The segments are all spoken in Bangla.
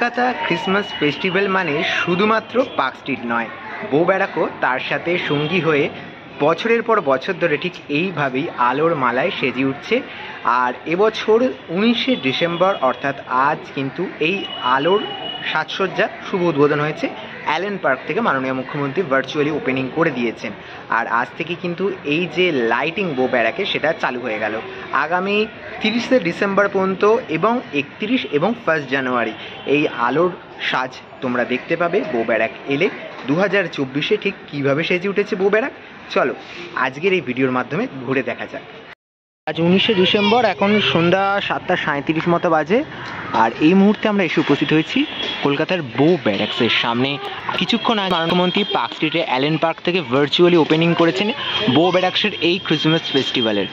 কলকাতা ক্রিসমাস ফেস্টিভ্যাল মানে শুধুমাত্র পার্ক স্ট্রিট নয়, বউ ব্যারাকও তার সাথে সঙ্গী হয়ে বছরের পর বছর ধরে ঠিক এইভাবেই আলোর মালায় সেজে উঠছে। আর এবছর 19শে ডিসেম্বর অর্থাৎ আজ কিন্তু এই আলোর সাজসজ্জা শুভ উদ্বোধন হয়েছে। অ্যালেন পার্ক থেকে মাননীয় মুখ্যমন্ত্রী ভার্চুয়ালি ওপেনিং করে দিয়েছেন। আর আজ থেকে কিন্তু এই যে লাইটিং বউ ব্যারাকে সেটা চালু হয়ে গেল। আগামী 30শে ডিসেম্বর পর্যন্ত এবং 31 এবং 1 জানুয়ারি এই আলোর সাজ তোমরা দেখতে পাবে বউ ব্যারাক এলে। 2024-এ ঠিক কীভাবে সেজে উঠেছে বউ ব্যারাক, চলো আজকের এই ভিডিওর মাধ্যমে ঘুরে দেখা যাক। আজ 19শে ডিসেম্বর, এখন সন্ধ্যা 7:37 মতো বাজে। আর এই মুহূর্তে আমরা এসে উপস্থিত হয়েছি কলকাতার বউ ব্যারাক্সের সামনে। কিছুক্ষণ আগে মুখ্যমন্ত্রী পার্ক স্ট্রিটে অ্যালেন পার্ক থেকে ভার্চুয়ালি ওপেনিং করেছেন বউ ব্যারাক্সের এই ক্রিসমাস ফেস্টিভ্যালের।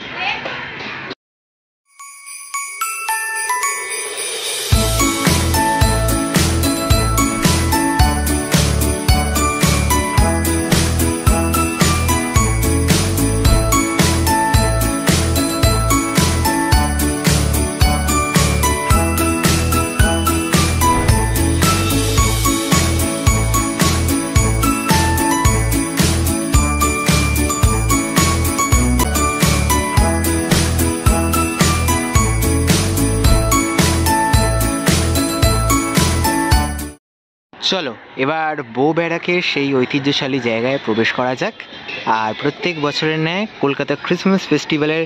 চলো এবার বউ ব্যারাকের সেই ঐতিহ্যশালী জায়গায় প্রবেশ করা যাক। আর প্রত্যেক বছরের ন্যায় কলকাতা ক্রিসমাস ফেস্টিভ্যালের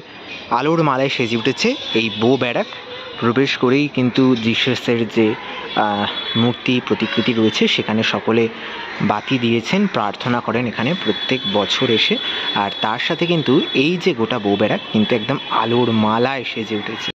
আলোর মালায় সেজে উঠেছে এই বউ ব্যারাক। প্রবেশ করেই কিন্তু জিসাসের যে মূর্তি প্রতিকৃতি রয়েছে সেখানে সকলে বাতি দিয়েছেন, প্রার্থনা করেন এখানে প্রত্যেক বছর এসে। আর তার সাথে কিন্তু এই যে গোটা বউ ব্যারাক কিন্তু একদম আলোর মালায় সেজে উঠেছে।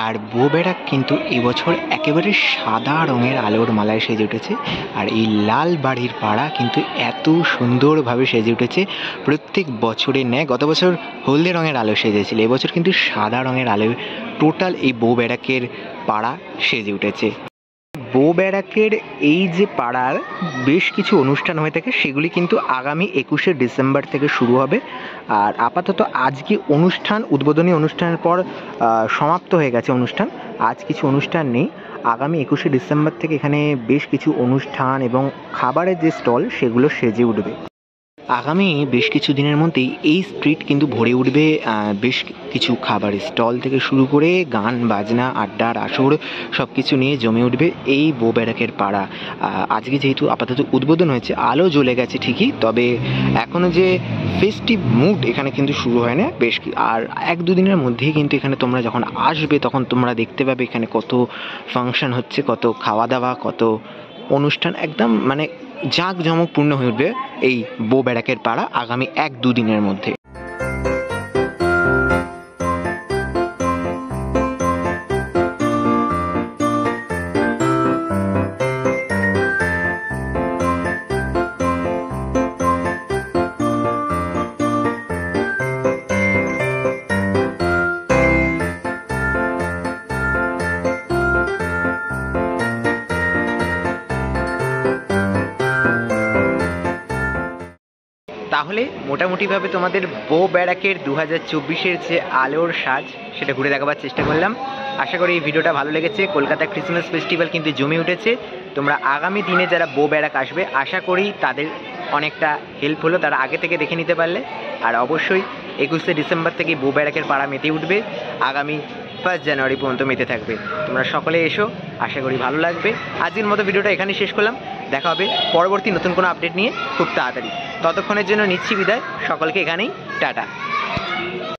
আর বউ ব্যারাক কিন্তু এবছর একেবারে সাদা রঙের আলোর মালায় সেজে উঠেছে। আর এই লাল বাড়ির পাড়া কিন্তু এত সুন্দরভাবে সেজে উঠেছে প্রত্যেক বছরের ন্যায়। গত বছর হলদে রঙের আলো সেজেছিল, এবছর কিন্তু সাদা রঙের আলোয় টোটাল এই বউ ব্যারাকের পাড়া সেজে উঠেছে। বউ ব্যারাকের এই যে পাড়ার বেশ কিছু অনুষ্ঠান হয়ে থাকে সেগুলি কিন্তু আগামী 21শে ডিসেম্বর থেকে শুরু হবে। আর আপাতত আজকে অনুষ্ঠান, উদ্বোধনী অনুষ্ঠানের পর সমাপ্ত হয়ে গেছে অনুষ্ঠান। আজ কিছু অনুষ্ঠান নেই। আগামী 21শে ডিসেম্বর থেকে এখানে বেশ কিছু অনুষ্ঠান এবং খাবারের যে স্টল সেগুলো সেজে উঠবে। আগামী বেশ কিছু দিনের মধ্যেই এই স্ট্রিট কিন্তু ভরে উঠবে বেশ কিছু খাবারের স্টল থেকে শুরু করে গান বাজনা আড্ডার আসর সব কিছু নিয়ে জমে উঠবে এই বউ ব্যারাকের পাড়া। আজকে যেহেতু আপাতত উদ্বোধন হয়েছে, আলো জ্বলে গেছে ঠিকই, তবে এখনও যে ফেস্টিভ মুড এখানে কিন্তু শুরু হয় না। বেশ আর 1-2 দিনের মধ্যেই কিন্তু এখানে তোমরা যখন আসবে তখন তোমরা দেখতে পাবে এখানে কত ফাংশন হচ্ছে, কত খাওয়া দাওয়া, কত অনুষ্ঠান, একদম মানে জাঁকজমকপূর্ণ হয়ে উঠবে এই বউ ব্যারাকের পাড়া আগামী 1-2 দিনের মধ্যে। তাহলে মোটামুটিভাবে তোমাদের বউ ব্যারাকের 2024-এর যে আলোর সাজ সেটা ঘুরে দেখাবার চেষ্টা করলাম। আশা করি এই ভিডিওটা ভালো লেগেছে। কলকাতা ক্রিসমাস ফেস্টিভ্যাল কিন্তু জমে উঠেছে। তোমরা আগামী দিনে যারা বউ ব্যারাক আসবে আশা করি তাদের অনেকটা হেল্প হলো, তারা আগে থেকে দেখে নিতে পারলে। আর অবশ্যই 21শে ডিসেম্বর থেকে বউ ব্যারাকের পাড়া মেতে উঠবে, আগামী 1 জানুয়ারি পর্যন্ত মেতে থাকবে। তোমরা সকলে এসো, আশা করি ভালো লাগবে। আজকের মতো ভিডিওটা এখানেই শেষ করলাম, দেখা হবে পরবর্তী নতুন কোনো আপডেট নিয়ে খুব তাড়াতাড়ি। ততক্ষণের জন্য নিচ্ছি বিদায়, সকলকে এখানেই টাটা।